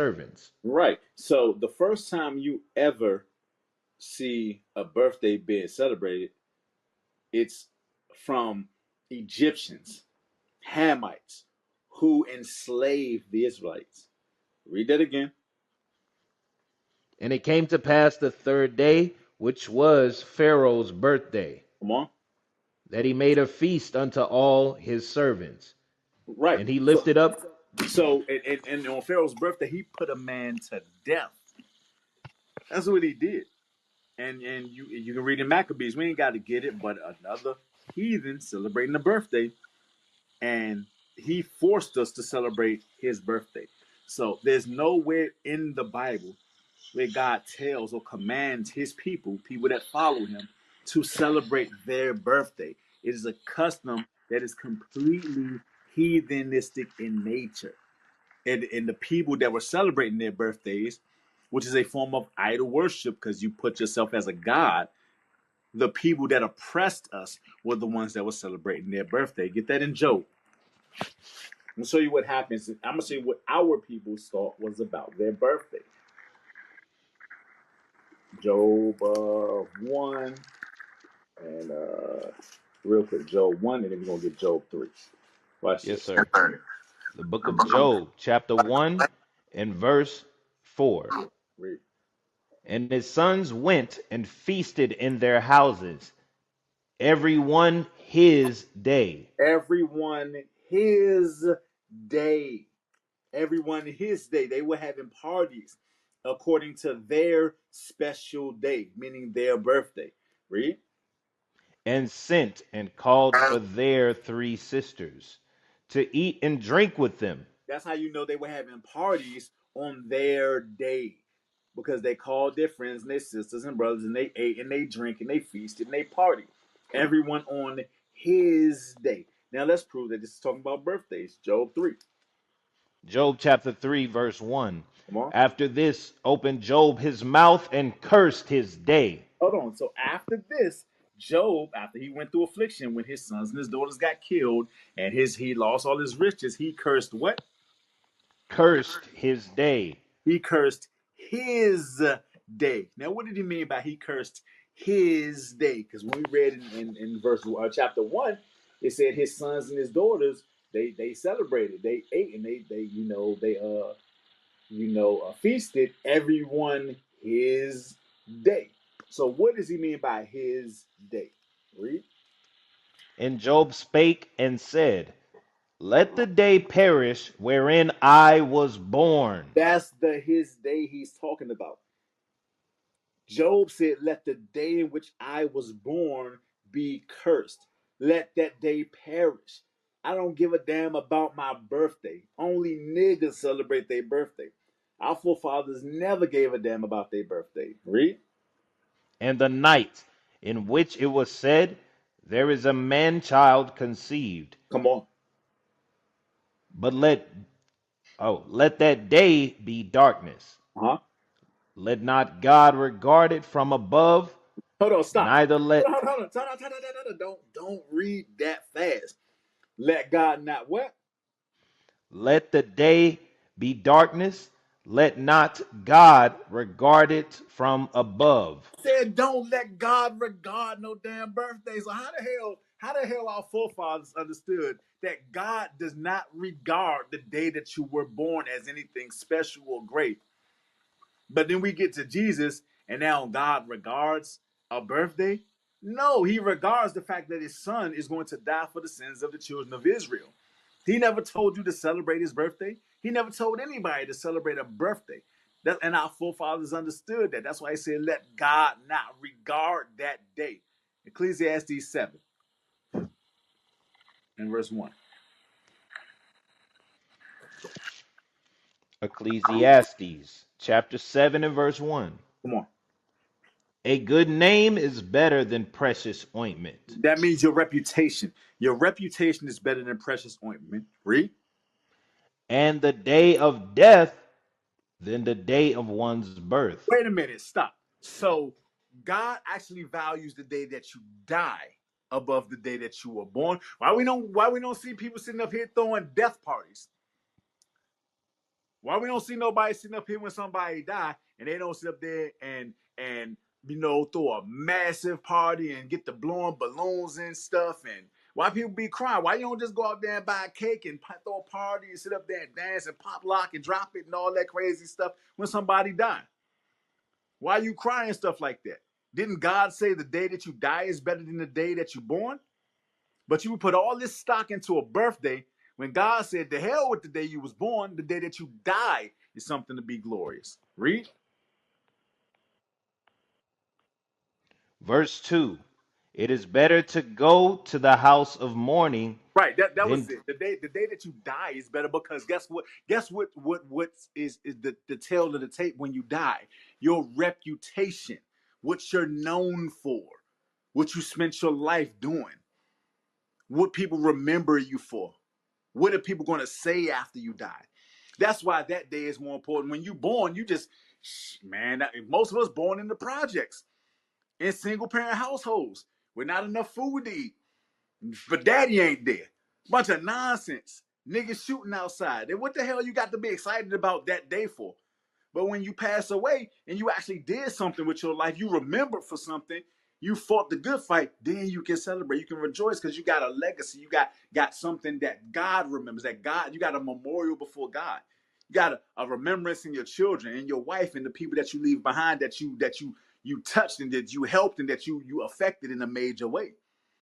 servants. Right. So the first time you ever see a birthday being celebrated, it's from Egyptians, Hamites, who enslaved the Israelites. Read that again. And it came to pass the third day, which was Pharaoh's birthday, Come on. that he made a feast unto all his servants. Right. And he So, lifted up, and on Pharaoh's birthday, he put a man to death. That's what he did. And you can read in Maccabees. We ain't got to get it, but another heathen celebrating a birthday, and he forced us to celebrate his birthday. So there's nowhere in the Bible where God tells or commands his people that follow him, to celebrate their birthday. It is a custom that is completely heathenistic in nature. And the people that were celebrating their birthdays, which is a form of idol worship because you put yourself as a god, the people that oppressed us were the ones that were celebrating their birthday. Get that in Job. I'm gonna show you what happens. I'm gonna show you what our people's thought was about their birthday. Job 1 and real quick, Job 1, and then we're gonna get Job 3. Watch yes, this. sir, the book of Job, chapter 1 and verse 4. Read. And his sons went and feasted in their houses, every one his day. Everyone his day. Everyone his day. They were having parties according to their special day, meaning their birthday. Read. And sent and called for their 3 sisters to eat and drink with them. That's how you know they were having parties on their day, because they called their friends and their sisters and brothers, and they ate and they drink and they feasted and they party. Everyone on his day. Now let's prove that this is talking about birthdays. Job 3. Job chapter 3, verse 1. Come on. After this opened Job his mouth and cursed his day. Hold on. So after this, Job, after he went through affliction when his sons and his daughters got killed and he lost all his riches, he cursed what? Cursed his day. He cursed his day. Now, what did he mean by he cursed his day? Because when we read in verse chapter 1, it said his sons and his daughters, they celebrated, they ate, and they feasted, everyone his day. So what does he mean by his day? Read. And Job spake and said, let the day perish wherein I was born. That's the his day he's talking about. Job said, let the day in which I was born be cursed. Let that day perish. I don't give a damn about my birthday. Only niggas celebrate their birthday. Our forefathers never gave a damn about their birthday. Read. And the night in which it was said, there is a man child conceived. Come on. But let that day be darkness. Uh-huh. Let not God regard it from above, Hold on, stop. neither let Hold on. Don't read that fast. Let God not what? let the day be darkness, let not God regard it from above. Said don't let God regard no damn birthday. So how the hell our forefathers understood that God does not regard the day that you were born as anything special or great? But then we get to Jesus, and now God regards a birthday? No, he regards the fact that his son is going to die for the sins of the children of Israel. He never told you to celebrate his birthday. He never told anybody to celebrate a birthday. And our forefathers understood that. That's why he said, let God not regard that day. Ecclesiastes 7 and verse 1. Ecclesiastes chapter 7 and verse 1. Come on. A good name is better than precious ointment, That means your reputation. Your reputation is better than precious ointment. Read. and the day of death than the day of one's birth. Wait a minute. Stop. So God actually values the day that you die above the day that you were born. Why we don't see people sitting up here throwing death parties? Why we don't see nobody sitting up here when somebody die and they don't sit up there and throw a massive party and get the blowing balloons and stuff? And why people be crying? Why you don't just go out there and buy a cake and throw a party and sit up there and dance and pop lock and drop it and all that crazy stuff when somebody die? Why are you crying stuff like that? Didn't God say the day that you die is better than the day that you're born? But you would put all this stock into a birthday when God said, the hell with the day you was born, the day that you die is something to be glorious. Read. Verse 2. It is better to go to the house of mourning Right, that was than it. The day that you die is better because guess what? What is the tail of the tape when you die? Your reputation, what you're known for, what you spent your life doing, what people remember you for. What are people going to say after you die? That's why that day is more important. When you born, you just, man, most of us born in the projects, in single parent households with not enough food to eat. But daddy ain't there. Bunch of nonsense. Niggas shooting outside. And what the hell you got to be excited about that day for? But when you pass away and you actually did something with your life, you remembered for something, you fought the good fight, then you can celebrate. You can rejoice because you got a legacy. You got something that God remembers, that God, you got a memorial before God. You got a remembrance in your children and your wife and the people that you leave behind that you touched and that you helped and that you affected in a major way.